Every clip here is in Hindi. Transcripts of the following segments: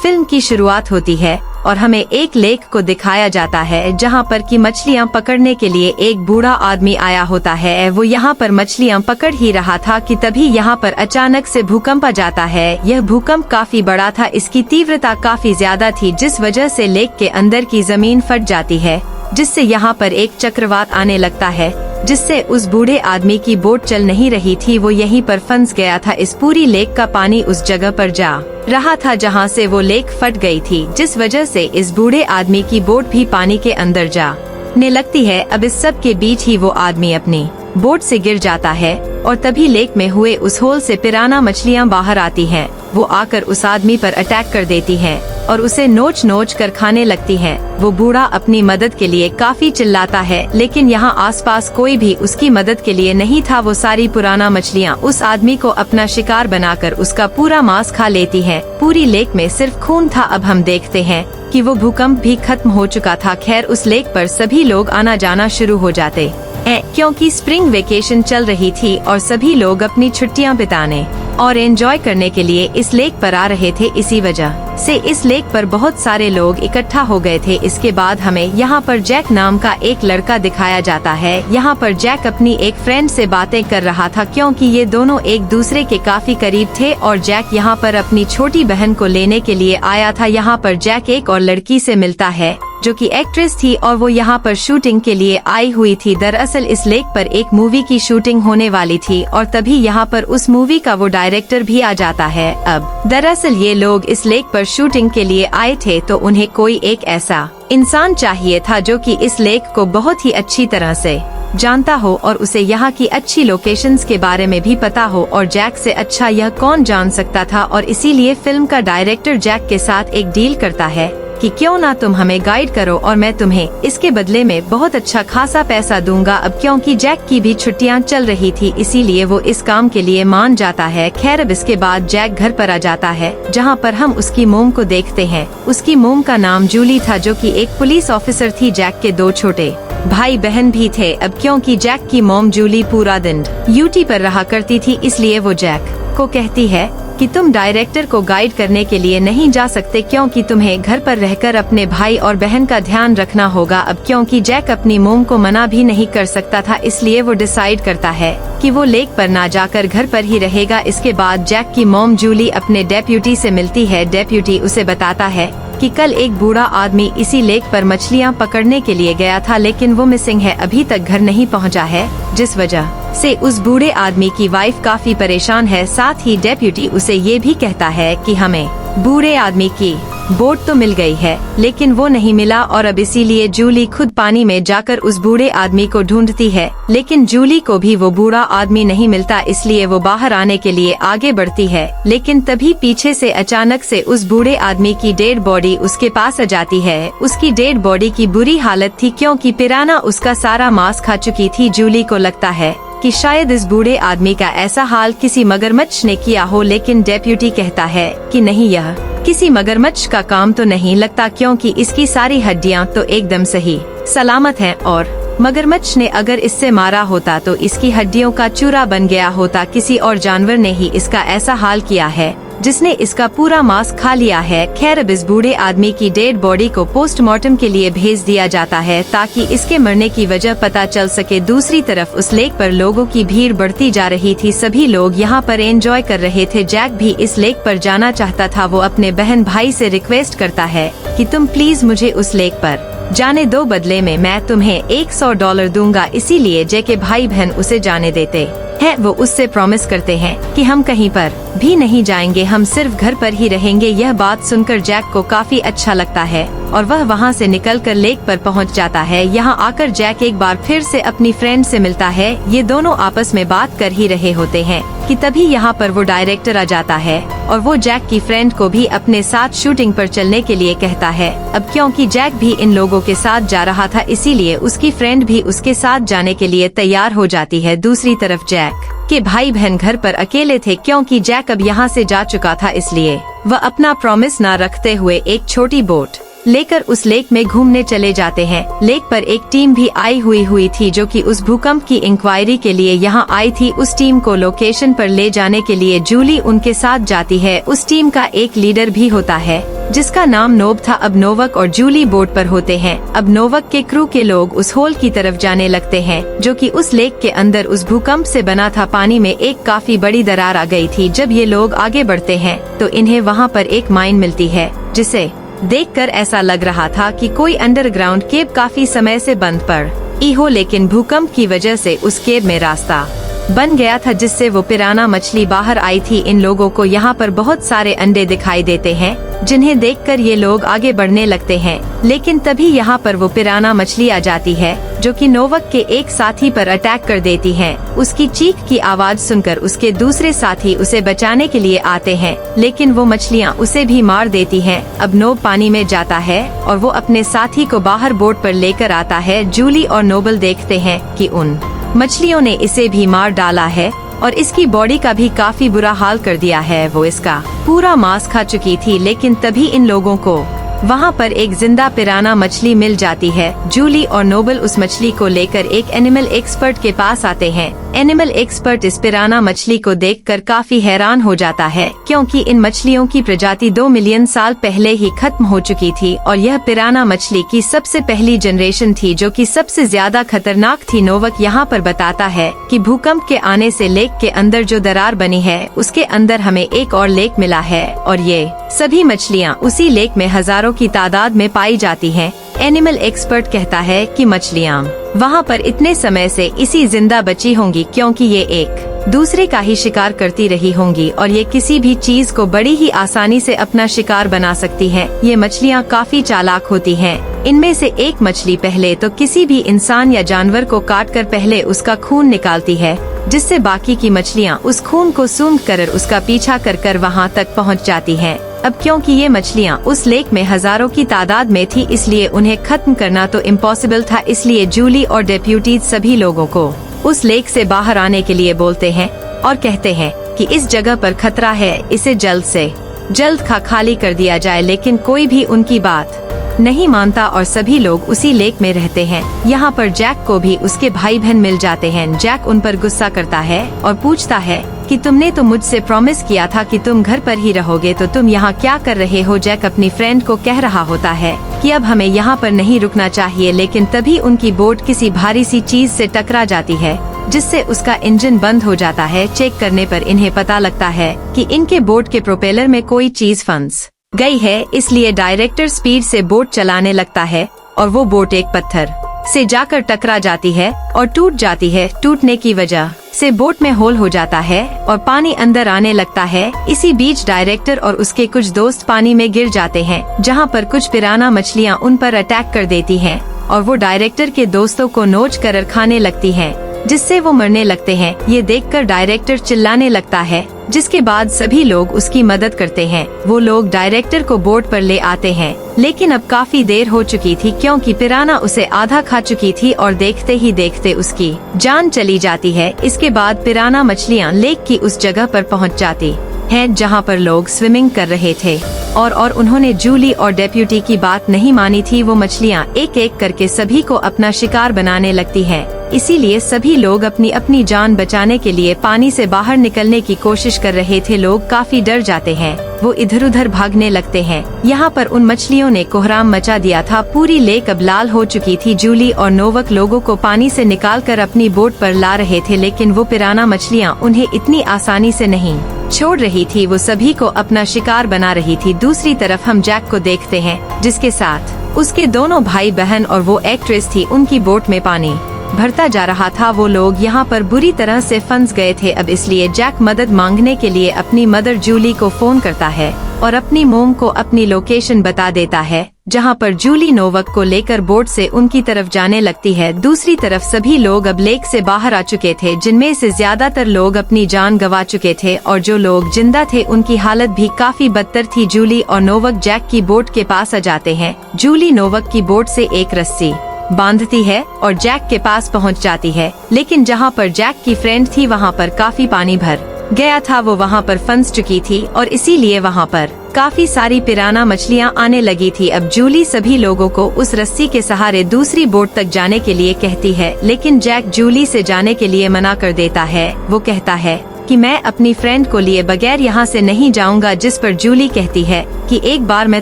फिल्म की शुरुआत होती है और हमें एक लेक को दिखाया जाता है जहां पर कि मछलियां पकड़ने के लिए एक बूढ़ा आदमी आया होता है। वो यहां पर मछलियां पकड़ ही रहा था कि तभी यहां पर अचानक से भूकंप आ जाता है। यह भूकंप काफी बड़ा था, इसकी तीव्रता काफी ज्यादा थी, जिस वजह से लेक के अंदर की जमीन फट जाती है, जिससे यहाँ पर एक चक्रवात आने लगता है, जिससे उस बूढ़े आदमी की बोट चल नहीं रही थी। वो यहीं पर फंस गया था। इस पूरी लेक का पानी उस जगह पर जा रहा था जहाँ से वो लेक फट गई थी, जिस वजह से इस बूढ़े आदमी की बोट भी पानी के अंदर जाने लगती है। अब इस सब के बीच ही वो आदमी अपनी बोट से गिर जाता है और तभी लेक में हुए उस होल से पिराना मछलियाँ बाहर आती हैं। वो आकर उस आदमी पर अटैक कर देती हैं और उसे नोच नोच कर खाने लगती हैं। वो बूढ़ा अपनी मदद के लिए काफी चिल्लाता है, लेकिन यहाँ आसपास कोई भी उसकी मदद के लिए नहीं था। वो सारी पुराना मछलियाँ उस आदमी को अपना शिकार बनाकर उसका पूरा मांस खा लेती हैं। पूरी लेक में सिर्फ खून था। अब हम देखते हैं कि वो भूकंप भी खत्म हो चुका था। खैर, उस लेक पर सभी लोग आना जाना शुरू हो जाते हैं, क्योंकि स्प्रिंग वेकेशन चल रही थी और सभी लोग अपनी छुट्टियां बिताने और एंजॉय करने के लिए इस लेक पर आ रहे थे। इसी वजह से इस लेक पर बहुत सारे लोग इकट्ठा हो गए थे। इसके बाद हमें यहाँ पर जैक नाम का एक लड़का दिखाया जाता है। यहाँ पर जैक अपनी एक फ्रेंड से बातें कर रहा था, क्योंकि ये दोनों एक दूसरे के काफी करीब थे और जैक यहाँ पर अपनी छोटी बहन को लेने के लिए आया था। यहाँ पर जैक एक और लड़की से मिलता है जो कि एक्ट्रेस थी और वो यहाँ पर शूटिंग के लिए आई हुई थी। दरअसल इस लेक पर एक मूवी की शूटिंग होने वाली थी और तभी यहाँ पर उस मूवी का वो डायरेक्टर भी आ जाता है। अब दरअसल ये लोग इस लेक पर शूटिंग के लिए आए थे, तो उन्हें कोई एक ऐसा इंसान चाहिए था जो कि इस लेक को बहुत ही अच्छी तरह से जानता हो और उसे यहाँ की अच्छी लोकेशंस के बारे में भी पता हो, और जैक से अच्छा यह कौन जान सकता था। और इसीलिए फिल्म का डायरेक्टर जैक के साथ एक डील करता है कि क्यों ना तुम हमें गाइड करो और मैं तुम्हें इसके बदले में बहुत अच्छा खासा पैसा दूंगा। अब क्योंकि जैक की भी छुट्टियां चल रही थी, इसीलिए वो इस काम के लिए मान जाता है। खैर, अब इसके बाद जैक घर पर आ जाता है, जहां पर हम उसकी मोम को देखते हैं। उसकी मोम का नाम जूली था, जो कि एक पुलिस ऑफिसर थी। जैक के दो छोटे भाई बहन भी थे। अब क्योंकि जैक की मोम जूली पूरा दिन ड्यूटी पर रहा करती थी, इसलिए वो जैक को कहती है कि तुम डायरेक्टर को गाइड करने के लिए नहीं जा सकते, क्योंकि तुम्हें घर पर रहकर अपने भाई और बहन का ध्यान रखना होगा। अब क्योंकि जैक अपनी मोम को मना भी नहीं कर सकता था, इसलिए वो डिसाइड करता है कि वो लेक पर ना जाकर घर पर ही रहेगा। इसके बाद जैक की मोम जूली अपने डेप्यूटी से मिलती है। डेप्यूटी उसे बताता है कि कल एक बूढ़ा आदमी इसी लेक पर मछलियां पकड़ने के लिए गया था, लेकिन वो मिसिंग है, अभी तक घर नहीं पहुंचा है, जिस वजह से उस बूढ़े आदमी की वाइफ काफी परेशान है। साथ ही डेप्यूटी उसे ये भी कहता है कि हमें बूढ़े आदमी की बोट तो मिल गई है, लेकिन वो नहीं मिला, और अब इसीलिए जूली खुद पानी में जाकर उस बूढ़े आदमी को ढूंढती है, लेकिन जूली को भी वो बूढ़ा आदमी नहीं मिलता। इसलिए वो बाहर आने के लिए आगे बढ़ती है, लेकिन तभी पीछे से अचानक से उस बूढ़े आदमी की डेड बॉडी उसके पास आ जाती है। उसकी डेड बॉडी की बुरी हालत थी, क्योंकि पिराना उसका सारा मांस खा चुकी थी। जूली को लगता है कि शायद इस बूढ़े आदमी का ऐसा हाल किसी मगरमच्छ ने किया हो, लेकिन डेप्यूटी कहता है कि नहीं, यह किसी मगरमच्छ का काम तो नहीं लगता, क्योंकि इसकी सारी हड्डियां तो एकदम सही सलामत हैं, और मगरमच्छ ने अगर इससे मारा होता तो इसकी हड्डियों का चूरा बन गया होता। किसी और जानवर ने ही इसका ऐसा हाल किया है, जिसने इसका पूरा मांस खा लिया है। खैर, अब इस बूढ़े आदमी की डेड बॉडी को पोस्टमार्टम के लिए भेज दिया जाता है, ताकि इसके मरने की वजह पता चल सके। दूसरी तरफ उस लेक पर लोगों की भीड़ बढ़ती जा रही थी। सभी लोग यहाँ पर एंजॉय कर रहे थे। जैक भी इस लेक पर जाना चाहता था। वो अपने बहन भाई से रिक्वेस्ट करता है कि तुम प्लीज मुझे उस लेक पर जाने दो, बदले में मैं तुम्हें $100 दूंगा। इसीलिए जैक के भाई बहन उसे जाने देते हैं। वो उससे प्रॉमिस करते हैं कि हम कहीं पर भी नहीं जाएंगे, हम सिर्फ घर पर ही रहेंगे। यह बात सुनकर जैक को काफी अच्छा लगता है और वह वहां से निकलकर लेक पर पहुंच जाता है। यहाँ आकर जैक एक बार फिर से अपनी फ्रेंड से मिलता है। ये दोनों आपस में बात कर ही रहे होते हैं कि तभी यहाँ पर वो डायरेक्टर आ जाता है और वो जैक की फ्रेंड को भी अपने साथ शूटिंग पर चलने के लिए कहता है। अब क्योंकि जैक भी इन लोगों के साथ जा रहा था, इसीलिए उसकी फ्रेंड भी उसके साथ जाने के लिए तैयार हो जाती है। दूसरी तरफ जैक के भाई बहन घर पर अकेले थे, क्योंकि जैक अब यहाँ से जा चुका था, इसलिए वह अपना प्रॉमिस ना रखते हुए एक छोटी बोट लेकर उस लेक में घूमने चले जाते हैं। लेक पर एक टीम भी आई हुई थी जो कि उस भूकंप की इंक्वायरी के लिए यहाँ आई थी। उस टीम को लोकेशन पर ले जाने के लिए जूली उनके साथ जाती है। उस टीम का एक लीडर भी होता है जिसका नाम नोब था। अब नोवक और जूली बोट पर होते हैं। अब नोवक के क्रू के लोग उस होल की तरफ जाने लगते हैं जो कि उस लेक के अंदर उस भूकंप से बना था। पानी में एक काफी बड़ी दरार आ गई थी। जब ये लोग आगे बढ़ते हैं तो इन्हें वहाँ पर एक माइन मिलती है जिसे देखकर ऐसा लग रहा था कि कोई अंडरग्राउंड केव काफी समय से बंद पड़ी हो, लेकिन भूकंप की वजह से उस केव में रास्ता बन गया था जिससे वो पिराना मछली बाहर आई थी। इन लोगों को यहाँ पर बहुत सारे अंडे दिखाई देते हैं जिन्हें देखकर ये लोग आगे बढ़ने लगते हैं, लेकिन तभी यहाँ पर वो पिराना मछली आ जाती है जो कि नोवक के एक साथी पर अटैक कर देती है। उसकी चीख की आवाज सुनकर उसके दूसरे साथी उसे बचाने के लिए आते हैं, लेकिन वो मछलियाँ उसे भी मार देती हैं। अब नोब पानी में जाता है और वो अपने साथी को बाहर बोट पर लेकर आता है। जूली और नोबल देखते हैं कि उन मछलियों ने इसे भी मार डाला है और इसकी बॉडी का भी काफी बुरा हाल कर दिया है। वो इसका पूरा मांस खा चुकी थी, लेकिन तभी इन लोगों को वहाँ पर एक जिंदा पिराना मछली मिल जाती है। जूली और नोबल उस मछली को लेकर एक एनिमल एक्सपर्ट के पास आते हैं। एनिमल एक्सपर्ट इस पिराना मछली को देखकर काफी हैरान हो जाता है क्योंकि इन मछलियों की प्रजाति 2 मिलियन साल पहले ही खत्म हो चुकी थी और यह पिराना मछली की सबसे पहली जनरेशन थी जो कि सबसे ज्यादा खतरनाक थी। नोवक यहाँ पर बताता है कि भूकंप के आने से लेक के अंदर जो दरार बनी है उसके अंदर हमें एक और लेक मिला है और ये सभी मछलियाँ उसी लेक में हजारों की तादाद में पाई जाती हैं। एनिमल एक्सपर्ट कहता है कि मछलियाँ वहाँ पर इतने समय से इसी जिंदा बची होंगी क्योंकि ये एक दूसरे का ही शिकार करती रही होंगी और ये किसी भी चीज को बड़ी ही आसानी से अपना शिकार बना सकती हैं। ये मछलियाँ काफी चालाक होती हैं। इनमें से एक मछली पहले तो किसी भी इंसान या जानवर को काटकर पहले उसका खून निकालती है, जिससे बाकी की मछलियाँ उस खून को सूंघ कर उसका पीछा कर वहाँ तक पहुँच जाती हैं। अब क्योंकि ये मछलियाँ उस लेक में हजारों की तादाद में थी इसलिए उन्हें खत्म करना तो इम्पॉसिबल था। इसलिए जूली और डेप्यूटीज सभी लोगों को उस लेक से बाहर आने के लिए बोलते हैं और कहते हैं कि इस जगह पर खतरा है, इसे जल्द से जल्द खाली कर दिया जाए, लेकिन कोई भी उनकी बात नहीं मानता और सभी लोग उसी लेक में रहते हैं। यहाँ पर जैक को भी उसके भाई बहन मिल जाते हैं। जैक उन पर गुस्सा करता है और पूछता है कि तुमने तो मुझसे प्रॉमिस किया था कि तुम घर पर ही रहोगे, तो तुम यहाँ क्या कर रहे हो। जैक अपनी फ्रेंड को कह रहा होता है कि अब हमें यहाँ पर नहीं रुकना चाहिए, लेकिन तभी उनकी बोट किसी भारी सी चीज से टकरा जाती है जिससे उसका इंजन बंद हो जाता है। चेक करने पर इन्हें पता लगता है कि इनके बोट के प्रोपेलर में कोई चीज फंस गई है, इसलिए डायरेक्टर स्पीड से बोट चलाने लगता है और वो बोट एक पत्थर से जाकर टकरा जाती है और टूट जाती है। टूटने की वजह से बोट में होल हो जाता है और पानी अंदर आने लगता है। इसी बीच डायरेक्टर और उसके कुछ दोस्त पानी में गिर जाते हैं, जहां पर कुछ पिराना मछलियां उन पर अटैक कर देती हैं और वो डायरेक्टर के दोस्तों को नोच कर खाने लगती हैं, जिससे वो मरने लगते हैं। ये देखकर डायरेक्टर चिल्लाने लगता है, जिसके बाद सभी लोग उसकी मदद करते हैं। वो लोग डायरेक्टर को बोट पर ले आते हैं, लेकिन अब काफी देर हो चुकी थी क्योंकि पिराना उसे आधा खा चुकी थी और देखते ही देखते उसकी जान चली जाती है। इसके बाद पिराना मछलियाँ लेक की उस जगह पर पहुँच जाती हैं जहाँ पर लोग स्विमिंग कर रहे थे और उन्होंने जूली और डेप्यूटी की बात नहीं मानी थी। वो मछलियाँ एक एक करके सभी को अपना शिकार बनाने लगती हैं। इसीलिए सभी लोग अपनी अपनी जान बचाने के लिए पानी से बाहर निकलने की कोशिश कर रहे थे। लोग काफी डर जाते हैं, वो इधर उधर भागने लगते हैं। यहाँ पर उन मछलियों ने कोहराम मचा दिया था। पूरी लेक अब लाल हो चुकी थी। जूली और नोवक लोगों को पानी से निकालकर अपनी बोट पर ला रहे थे, लेकिन वो पिराना मछलियाँ उन्हें इतनी आसानी से नहीं छोड़ रही थी। वो सभी को अपना शिकार बना रही थी। दूसरी तरफ हम जैक को देखते हैं, जिसके साथ उसके दोनों भाई बहन और वो एक्ट्रेस थी। उनकी बोट में पानी भरता जा रहा था। वो लोग यहाँ पर बुरी तरह से फंस गए थे। अब इसलिए जैक मदद मांगने के लिए अपनी मदर जूली को फोन करता है और अपनी मोम को अपनी लोकेशन बता देता है, जहाँ पर जूली नोवक को लेकर बोट से उनकी तरफ जाने लगती है। दूसरी तरफ सभी लोग अब लेक से बाहर आ चुके थे, जिनमें से ज्यादातर लोग अपनी जान गंवा चुके थे और जो लोग जिंदा थे उनकी हालत भी काफी बदतर थी। जूली और नोवक जैक की बोट के पास आ जाते हैं। जूली नोवक की बोट से एक रस्सी बांधती है और जैक के पास पहुंच जाती है, लेकिन जहां पर जैक की फ्रेंड थी वहां पर काफी पानी भर गया था। वो वहां पर फंस चुकी थी और इसीलिए वहां पर काफी सारी पिराना मछलियाँ आने लगी थी। अब जूली सभी लोगों को उस रस्सी के सहारे दूसरी बोट तक जाने के लिए कहती है, लेकिन जैक जूली से जाने के लिए मना कर देता है। वो कहता है कि मैं अपनी फ्रेंड को लिए बगैर यहाँ से नहीं जाऊँगा, जिस पर जूली कहती है कि एक बार मैं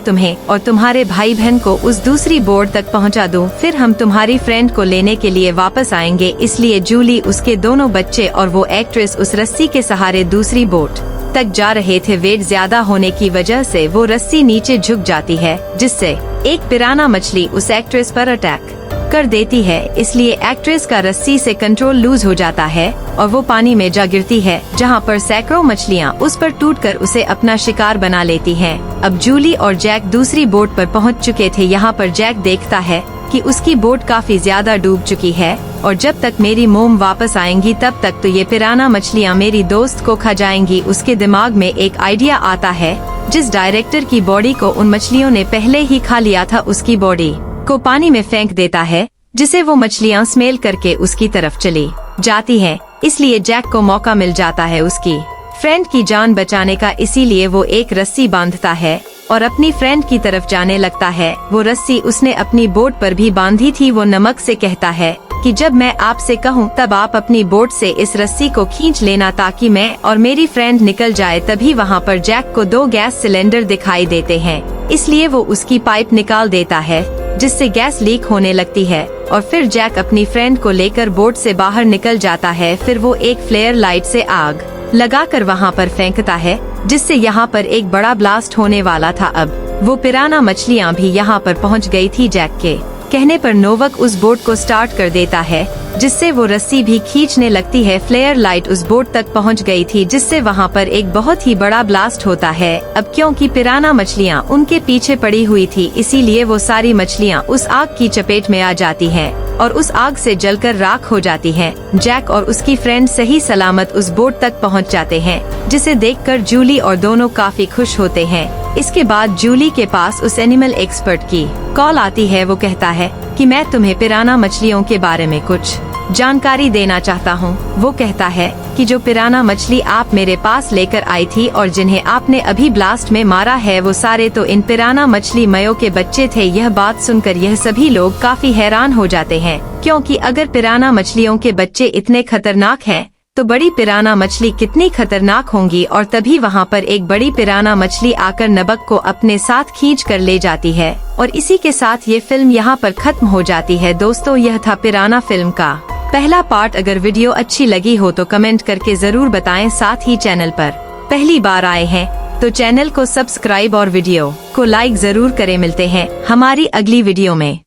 तुम्हें और तुम्हारे भाई बहन को उस दूसरी बोट तक पहुँचा दूँ, फिर हम तुम्हारी फ्रेंड को लेने के लिए वापस आएंगे। इसलिए जूली, उसके दोनों बच्चे और वो एक्ट्रेस उस रस्सी के सहारे दूसरी बोट तक जा रहे थे। वेट ज्यादा होने की वजह से वो रस्सी नीचे झुक जाती है, जिससे एक पिराना मछली उस एक्ट्रेस पर अटैक कर देती है। इसलिए एक्ट्रेस का रस्सी से कंट्रोल लूज हो जाता है और वो पानी में जा गिरती है, जहाँ पर सैकड़ों मछलियाँ उस पर टूटकर उसे अपना शिकार बना लेती हैं। अब जूली और जैक दूसरी बोट पर पहुँच चुके थे। यहाँ पर जैक देखता है कि उसकी बोट काफी ज्यादा डूब चुकी है और जब तक मेरी मोम वापस आएंगी तब तक तो ये पिराना मछलियाँ मेरी दोस्त को खा जाएंगी। उसके दिमाग में एक आइडिया आता है, जिस डायरेक्टर की बॉडी को उन मछलियों ने पहले ही खा लिया था, उसकी बॉडी को पानी में फेंक देता है, जिसे वो मछलियाँ स्मेल करके उसकी तरफ चली जाती हैं। इसलिए जैक को मौका मिल जाता है उसकी फ्रेंड की जान बचाने का। इसीलिए वो एक रस्सी बांधता है और अपनी फ्रेंड की तरफ जाने लगता है। वो रस्सी उसने अपनी बोट पर भी बांधी थी। वो नमक से कहता है कि जब मैं आपसे कहूँ तब आप अपनी बोट से इस रस्सी को खींच लेना, ताकि मैं और मेरी फ्रेंड निकल जाए। तभी वहाँ पर जैक को 2 गैस सिलेंडर दिखाई देते हैं, इसलिए वो उसकी पाइप निकाल देता है, जिससे गैस लीक होने लगती है। और फिर जैक अपनी फ्रेंड को लेकर बोट से बाहर निकल जाता है। फिर वो एक फ्लेयर लाइट से आग लगाकर वहाँ पर फेंकता है, जिससे यहाँ पर एक बड़ा ब्लास्ट होने वाला था। अब वो पिराना मछलियाँ भी यहाँ पर पहुँच गई थी। जैक के कहने पर नोवक उस बोट को स्टार्ट कर देता है, जिससे वो रस्सी भी खींचने लगती है। फ्लेयर लाइट उस बोट तक पहुंच गई थी, जिससे वहां पर एक बहुत ही बड़ा ब्लास्ट होता है। अब क्योंकि पिराना मछलियां उनके पीछे पड़ी हुई थी, इसीलिए वो सारी मछलियां उस आग की चपेट में आ जाती हैं और उस आग से जलकर राख हो जाती हैं। जैक और उसकी फ्रेंड सही सलामत उस बोट तक पहुंच जाते हैं, जिसे देखकर जूली और दोनों काफी खुश होते हैं। इसके बाद जूली के पास उस एनिमल एक्सपर्ट की कॉल आती है। वो कहता है कि मैं तुम्हें पिराना मछलियों के बारे में कुछ जानकारी देना चाहता हूँ। वो कहता है कि जो पिराना मछली आप मेरे पास लेकर आई थी और जिन्हें आपने अभी ब्लास्ट में मारा है, वो सारे तो इन पिराना मछली मयो के बच्चे थे। यह बात सुनकर यह सभी लोग काफी हैरान हो जाते हैं, क्योंकि अगर पिराना मछलियों के बच्चे इतने खतरनाक हैं, तो बड़ी पिराना मछली कितनी खतरनाक होंगी। और तभी वहाँ पर एक बड़ी पिराना मछली आकर नबक को अपने साथ खींच कर ले जाती है। और इसी के साथ ये फिल्म यहाँ पर खत्म हो जाती है। दोस्तों, यह था पिराना फिल्म का पहला पार्ट। अगर वीडियो अच्छी लगी हो तो कमेंट करके जरूर बताएं। साथ ही चैनल पर पहली बार आए हैं तो चैनल को सब्सक्राइब और वीडियो को लाइक जरूर करें। मिलते हैं हमारी अगली वीडियो में।